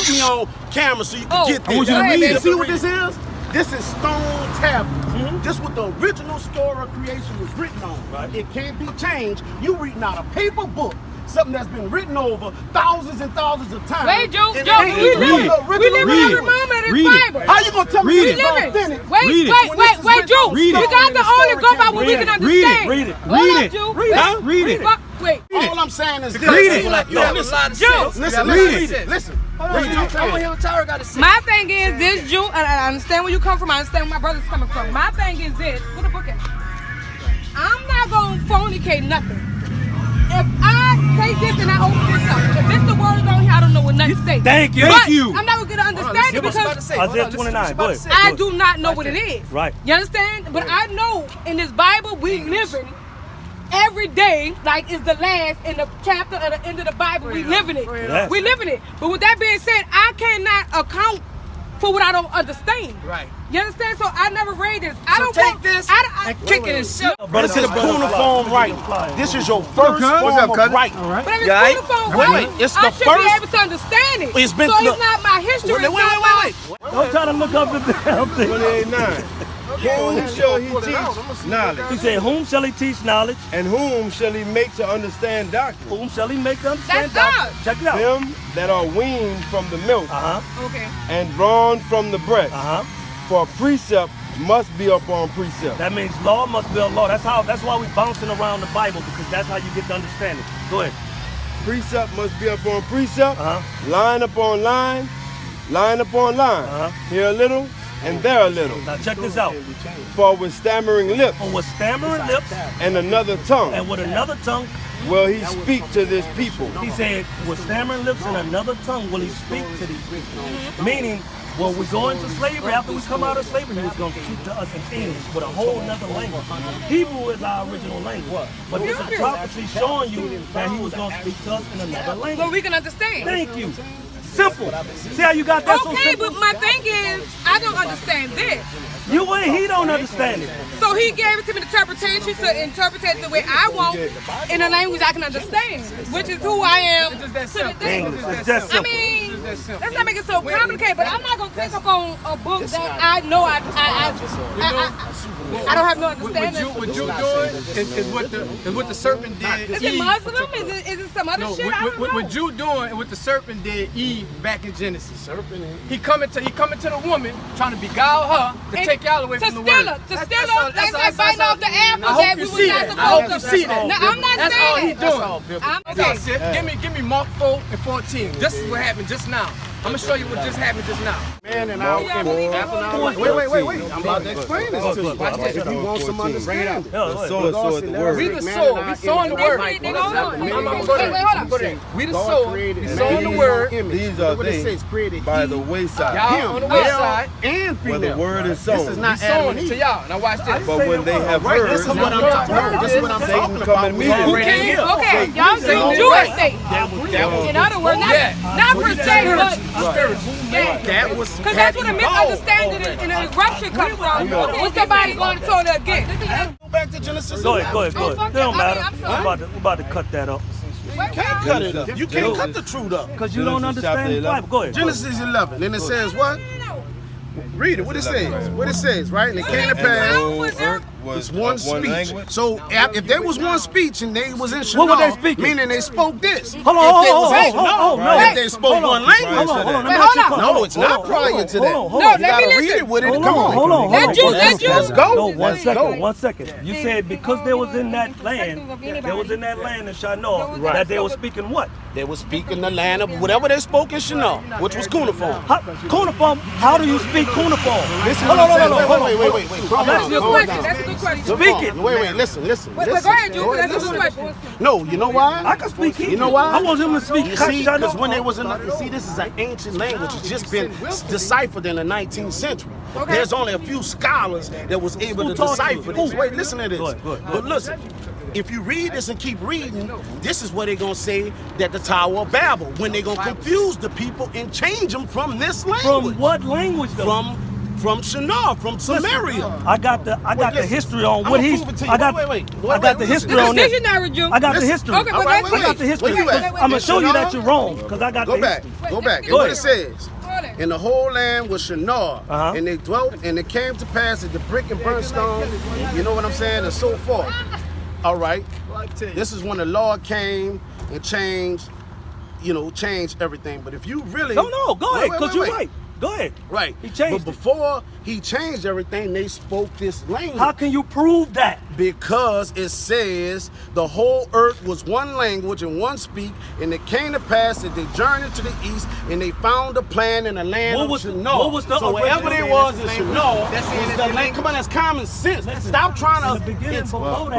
put me on camera so you can get this. I want you to read it. You see what this is? This is stone tablets. This is what the original story of creation was written on. Right. It can't be changed. You reading out a paper book, something that's been written over thousands and thousands of times. Wait, Joe, we live every moment in the Bible. How you gonna tell me it's authentic? Wait, Joe. We got to only go by what we can understand. Read it. Read it. Wait. All I'm saying is this. Read it. Listen. My thing is this, Jew, and I understand where you come from. I understand where my brother's coming from. My thing is this. Put a book in. I'm not gonna fornicate nothing. If I take this and I open this up, if this the words on here, I don't know what nothing to say. Thank you. But I'm not gonna get an understanding because Isaiah 29. Go ahead. I do not know what it is. Right. You understand? But I know in this Bible we living every day like is the last in the chapter at the end of the Bible. We living it. Yes. We living it. But with that being said, I cannot account for what I don't understand. Right. You understand? So I never read this. I don't take this and kick it and shit. But it's in a cuneiform writing. This is your first form of writing. But if it's cuneiform writing, It's I the should first. be able to understand it. It's been so it's not my history. Wait. Don't try to look up the damn thing. 28:9. Whom shall he teach knowledge? He said, whom shall he teach knowledge? And whom shall he make to understand doctrine? Whom shall he make to understand That's doctrine? God. Check it out. Them that are weaned from the milk Okay. and drawn from the breast. For precept must be upon precept. That means law must be a law. That's why we bouncing around the Bible, because that's how you get to understand it. Go ahead. Precept must be upon precept, line upon line, line upon line. Here a little and there a little. Now check this out. For with stammering lips For with stammering lips and another tongue and with another tongue, will he speak to this people. he said, with stammering lips and another tongue will he speak to these people. Meaning, when we go into slavery, after we come out of slavery, he was going to speak to us in English with a whole nother language. Hebrew is our original language. But this is prophecy showing you that he was going to speak to us in another But language. we can understand. Thank you. Simple. See how you got that so Okay, simple? but my thing is, I don't understand this. You and he don't understand it. So he gave it to me to interpretation to interpret it the way I want in a language I can understand, which is who I am to the thing. It's just I simple. mean, let's not make it so complicated, but I'm not going to take up on a book that I know I don't have no understanding. What you doing is what the serpent did. Is it Muslim? Is it some other shit? I don't know. What you doing and what the serpent did Eve back in Genesis. He coming to the woman trying to beguile her to take y'all away from the word. To steal her, like biting off the apple that we was not supposed to. See that. No, I'm not That's all he saying doing. okay. Give me Mark 4 and 14. This is what happened just now. I'm gonna show you what just happened just now. Man, and I'll wait. I'm about to explain this to you. If you want some understanding. The sword of the word. We the sword. We sowing the word. Wait, hold on. We the sword. We sowing the word. These are things by the wayside. Y'all on the wayside and Where the female. word is This is sown. not Sowing Adam it and to Eve. y'all. Now watch this. But when they have Right, heard, this is what I'm talking about. This is what I'm Satan talking come about. and meet him. Okay, y'all do it, Satan. In other words, not per se, but That was because that's what a misunderstanding and a eruption comes from. When somebody going to tell it again. Go back to Genesis. Go ahead. It fuck don't that. matter. I'm sorry. We're about to cut that up. You can't cut it up. You can't cut the truth up. Because you don't understand the Bible. Go ahead. Genesis 11, and it says what? Read it. What it says? What it says, right? And it came to pass. It's one speech. language. So if there was one speech and they was in Shinar, What were they speaking? meaning they spoke this. Hold on, If they was in Shinar, hold on. if they spoke one language. Hold on. No, it's not prior to that. Hold No, on. let You gotta me read listen. it with it. Hold Come on. on. Let you. Let's go. No, 1 second. 1 second. You said because they was in that land, in Shinar, that they were speaking what? They were speaking the land of whatever they spoke in Shinar, which was cuneiform. Cuneiform? How do you speak cuneiform? Hold on. Wait. That's a good question. That's a good question. Speak it. Wait, listen. Wait, go ahead, Drew, that's a good question. No, you know why? I can speak Hebrew. You know why? I want him to speak You see, Shinar. because when they was in you see, this is an ancient language. It's just been deciphered in the 19th century. Okay. There's only a few scholars that was able Who to taught decipher you? this. Who? Wait, listen to this. Good. But listen, if you read this and keep reading, this is what they're going to say that the Tower of Babel, when they're going to confuse the people and change them from this language. From what language though? From From Shinar, from Sumerian. I got the listen, history on I'ma what he's. prove it to you. I got the history on this. Dictionary, Jew. I got the history. Okay, but Alright, let's I got the history. Where you at? I'm gonna show you that Shinar? you're wrong because I got Go the back. history. Go back. And Go what ahead. it says. And the whole land was Shinar, and they dwelt, and it came to pass that the brick and brimstone, you know what I'm saying, and so forth. All right. This is when the Lord came and changed, changed everything. But if you really No, go ahead, Wait, because you're right. Go ahead. Right. He changed But before he changed everything, they spoke this language. How can you prove that? Because it says the whole earth was one language and one speak, and it came to pass that they journeyed to the east and they found a plan in the land of Shinar. What was the so wherever they was in Shinar, That's was the land. Come on, that's common sense. Stop trying In the beginning, to. below that.